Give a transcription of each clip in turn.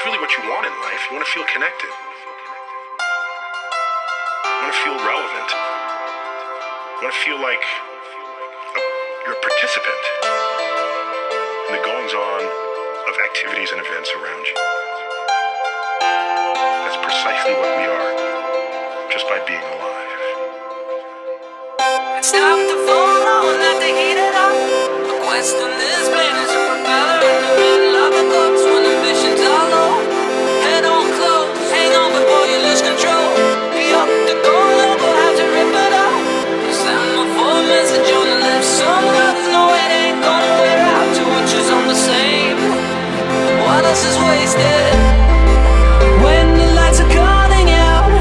that's really what you want in life. You want to feel connected. You want to feel relevant. You want to feel like you're a participant in the goings-on of activities and events around you. That's precisely what we are, just by being alive. It's time to follow, let the heat it up. A quest on this plane is a propeller in the middle of the clubs when ambitions are low. Head on close, hang on before you lose control. Be up to go low, we'll have to rip it up. You send my full message on the lips. Some others know it ain't gonna wear out. Two inches on the same. What else is wasted? When the lights are calling out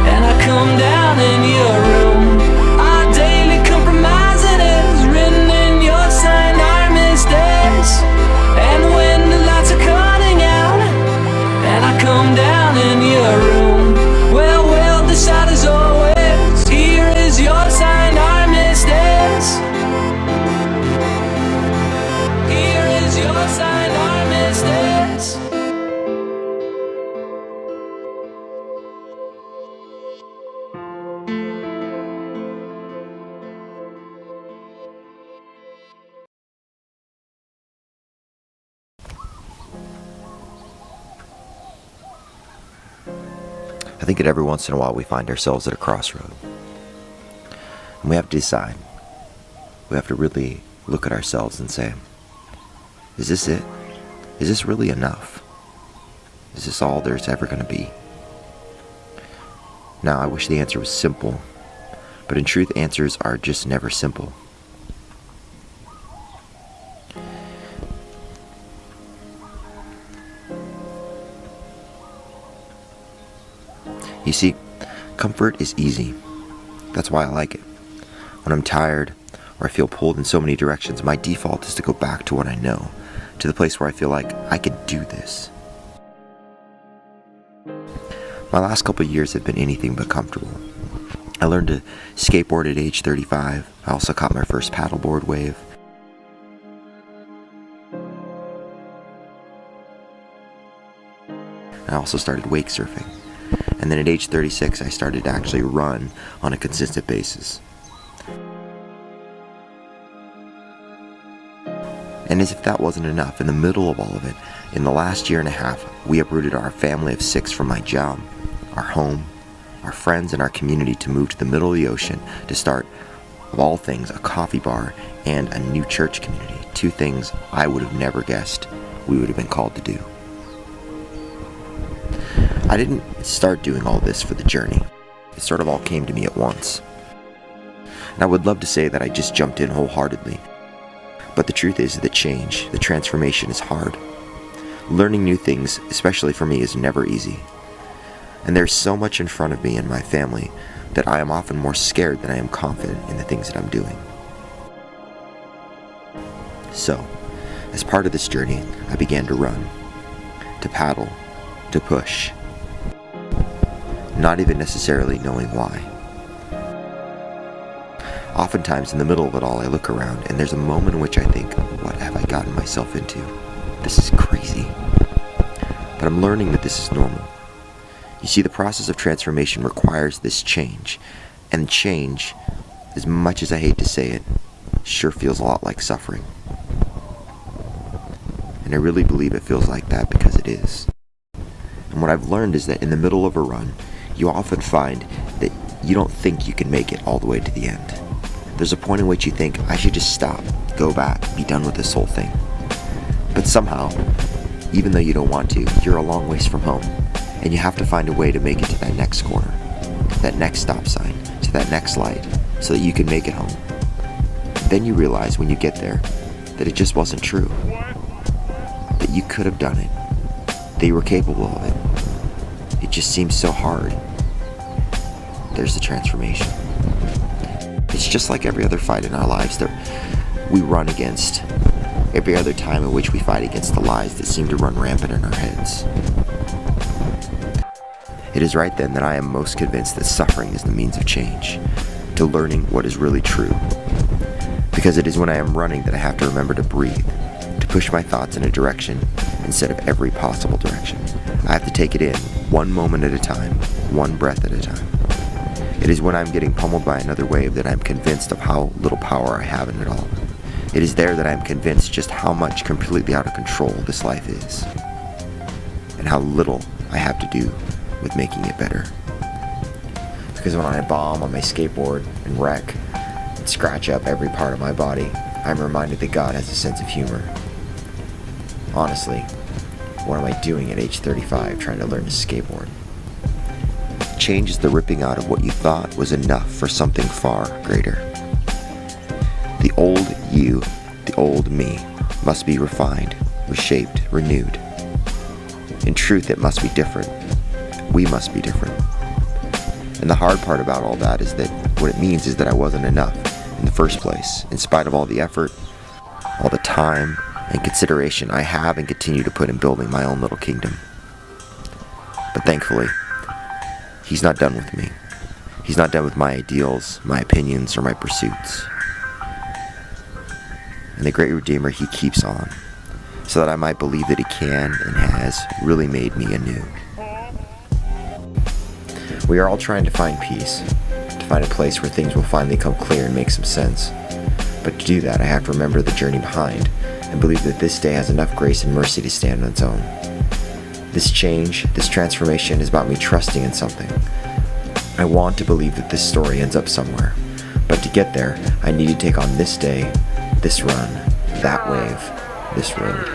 and I come down in your room, our daily compromising is written in your sign, our mistakes. And when the lights are cutting out and I come down in your room, well, the shot is always here is your sign, our mistakes. Here is your sign, our mistakes. I think that every once in a while we find ourselves at a crossroad. And we have to decide. We have to really look at ourselves and say, is this it? Is this really enough? Is this all there's ever going to be? Now, I wish the answer was simple, but in truth, answers are just never simple. You see, comfort is easy. That's why I like it. When I'm tired or I feel pulled in so many directions, my default is to go back to what I know, to the place where I feel like I can do this. My last couple of years have been anything but comfortable. I learned to skateboard at age 35. I also caught my first paddleboard wave. I also started wake surfing. And then at age 36, I started to actually run on a consistent basis. And as if that wasn't enough, in the middle of all of it, in the last year and a half, we uprooted our family of 6 from my job, our home, our friends, and our community to move to the middle of the ocean to start, of all things, a coffee bar and a new church community. 2 things I would have never guessed we would have been called to do. I didn't start doing all this for the journey. It sort of all came to me at once. And I would love to say that I just jumped in wholeheartedly. But the truth is that change, the transformation is hard. Learning new things, especially for me, is never easy. And there's so much in front of me and my family that I am often more scared than I am confident in the things that I'm doing. So, as part of this journey, I began to run, to paddle, to push. Not even necessarily knowing why. Oftentimes in the middle of it all, I look around and there's a moment in which I think, what have I gotten myself into? This is crazy. But I'm learning that this is normal. You see, the process of transformation requires this change. And change, as much as I hate to say it, sure feels a lot like suffering. And I really believe it feels like that because it is. And what I've learned is that in the middle of a run, you often find that you don't think you can make it all the way to the end. There's a point in which you think, I should just stop, go back, be done with this whole thing. But somehow, even though you don't want to, you're a long ways from home, and you have to find a way to make it to that next corner, that next stop sign, to that next light, so that you can make it home. Then you realize when you get there, that it just wasn't true. That you could have done it. That you were capable of it. It just seems so hard. There's the transformation. It's just like every other fight in our lives that we run against. Every other time in which we fight against the lies that seem to run rampant in our heads. It is right then that I am most convinced that suffering is the means of change, to learning what is really true. Because it is when I am running that I have to remember to breathe, to push my thoughts in a direction instead of every possible direction. I have to take it in, one moment at a time, one breath at a time. It is when I'm getting pummeled by another wave that I'm convinced of how little power I have in it all. It is there that I'm convinced just how much completely out of control this life is, and how little I have to do with making it better. Because when I bomb on my skateboard and wreck and scratch up every part of my body, I'm reminded that God has a sense of humor. Honestly, what am I doing at age 35 trying to learn to skateboard? Change is the ripping out of what you thought was enough for something far greater. The old you, the old me, must be refined, reshaped, renewed. In truth, it must be different. We must be different. And the hard part about all that is that what it means is that I wasn't enough in the first place, in spite of all the effort, all the time, and consideration I have and continue to put in building my own little kingdom. But thankfully, He's not done with me. He's not done with my ideals, my opinions, or my pursuits. And the great Redeemer, He keeps on, so that I might believe that He can and has really made me anew. We are all trying to find peace, to find a place where things will finally come clear and make some sense. But to do that, I have to remember the journey behind, and believe that this day has enough grace and mercy to stand on its own. This change, this transformation is about me trusting in something. I want to believe that this story ends up somewhere, but to get there, I need to take on this day, this run, that wave, this road.